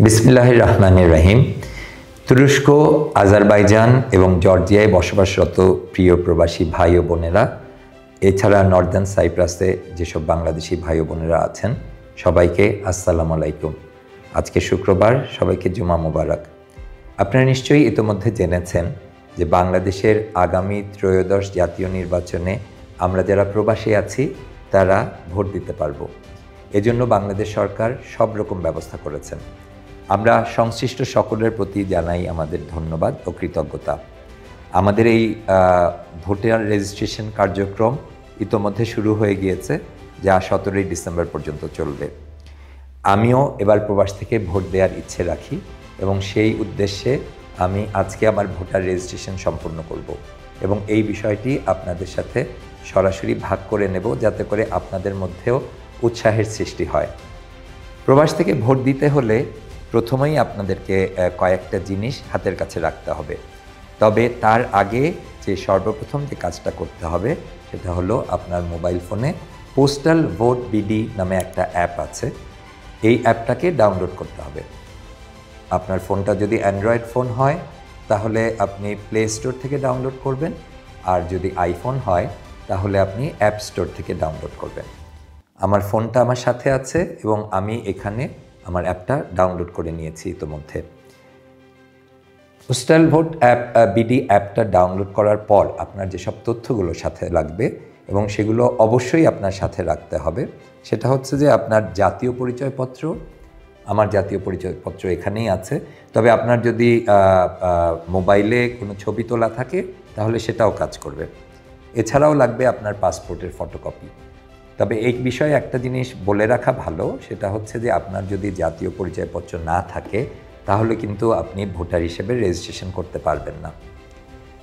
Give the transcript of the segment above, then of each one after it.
বিসমিল্লাহির রহমানির রহিম। তুরস্ক, আজারবাইজান এবং জর্জিয়ায় বসবাসরত প্রিয় প্রবাসী ভাই ও বোনেরা, এছাড়া নর্দার্ন সাইপ্রাসে যেসব বাংলাদেশি ভাই ও বোনেরা আছেন, সবাইকে আসসালামু আলাইকুম। আজকে শুক্রবার, সবাইকে জুমা মুবারক। আপনারা নিশ্চয়ই ইতোমধ্যে জেনেছেন যে বাংলাদেশের আগামী ত্রয়োদশ জাতীয় নির্বাচনে আমরা যারা প্রবাসী আছি তারা ভোট দিতে পারবো। এজন্য বাংলাদেশ সরকার সব রকম ব্যবস্থা করেছেন। আমরা সংশ্লিষ্ট সকলের প্রতি জানাই আমাদের ধন্যবাদ ও কৃতজ্ঞতা। আমাদের এই ভোটার রেজিস্ট্রেশন কার্যক্রম ইতোমধ্যে শুরু হয়ে গিয়েছে, যা 17 ডিসেম্বর পর্যন্ত চলবে। আমিও এবার প্রবাস থেকে ভোট দেওয়ার ইচ্ছে রাখি এবং সেই উদ্দেশ্যে আমি আজকে আমার ভোটার রেজিস্ট্রেশন সম্পন্ন করব এবং এই বিষয়টি আপনাদের সাথে সরাসরি ভাগ করে নেব, যাতে করে আপনাদের মধ্যেও উৎসাহের সৃষ্টি হয়। প্রবাস থেকে ভোট দিতে হলে প্রথমেই আপনাদেরকে কয়েকটা জিনিস হাতের কাছে রাখতে হবে। তবে তার আগে যে সর্বপ্রথম যে কাজটা করতে হবে সেটা হলো আপনার মোবাইল ফোনে পোস্টাল ভোট বিডি নামে একটা অ্যাপ আছে। এই অ্যাপটাকে ডাউনলোড করতে হবে। আপনার ফোনটা যদি অ্যান্ড্রয়েড ফোন হয় তাহলে আপনি প্লে স্টোর থেকে ডাউনলোড করবেন, আর যদি আইফোন হয় তাহলে আপনি অ্যাপ স্টোর থেকে ডাউনলোড করবেন। আমার ফোনটা আমার সাথে আছে এবং আমি এখানে আমার অ্যাপটা ডাউনলোড করে নিয়েছি ইতোমধ্যে। পোস্টাল ভোট বিডি অ্যাপটা ডাউনলোড করার পর আপনার যেসব তথ্যগুলো সাথে লাগবে এবং সেগুলো অবশ্যই আপনার সাথে রাখতে হবে, সেটা হচ্ছে যে আপনার জাতীয় পরিচয়পত্র। আমার জাতীয় পরিচয়পত্র এখানেই আছে, তবে আপনার যদি মোবাইলে কোনো ছবি তোলা থাকে তাহলে সেটাও কাজ করবে। এছাড়াও লাগবে আপনার পাসপোর্টের ফটোকপি। তবে এই বিষয়ে একটা জিনিস বলে রাখা ভালো, সেটা হচ্ছে যে আপনার যদি জাতীয় পরিচয়পত্র না থাকে তাহলে কিন্তু আপনি ভোটার হিসেবে রেজিস্ট্রেশন করতে পারবেন না।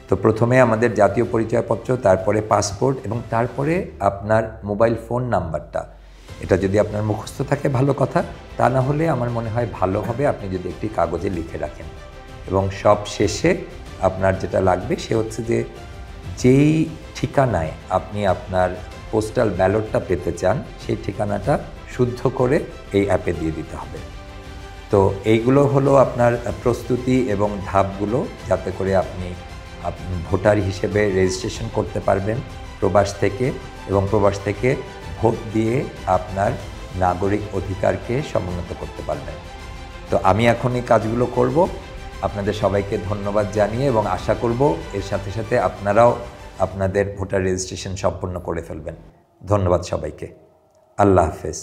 তো প্রথমে আমাদের জাতীয় পরিচয়পত্র, তারপরে পাসপোর্ট এবং তারপরে আপনার মোবাইল ফোন নাম্বারটা। এটা যদি আপনার মুখস্থ থাকে ভালো কথা, তা না হলে আমার মনে হয় ভালো হবে আপনি যদি একটি কাগজে লিখে রাখেন। এবং সব শেষে আপনার যেটা লাগবে সে হচ্ছে যে যেই ঠিকানায় আপনি আপনার পোস্টাল ব্যালটটা পেতে চান সেই ঠিকানাটা শুদ্ধ করে এই অ্যাপে দিয়ে দিতে হবে। তো এইগুলো হলো আপনার প্রস্তুতি এবং ধাপগুলো, যাতে করে আপনি ভোটার হিসেবে রেজিস্ট্রেশন করতে পারবেন প্রবাস থেকে, এবং প্রবাস থেকে ভোট দিয়ে আপনার নাগরিক অধিকারকে সমুন্নত করতে পারবেন। তো আমি এখন এই কাজগুলো করব। আপনাদের সবাইকে ধন্যবাদ জানিয়ে এবং আশা করব এর সাথে সাথে আপনারাও আপনাদের ভোটার রেজিস্ট্রেশন সম্পন্ন করে ফেলবেন। ধন্যবাদ সবাইকে। আল্লাহ হাফেজ।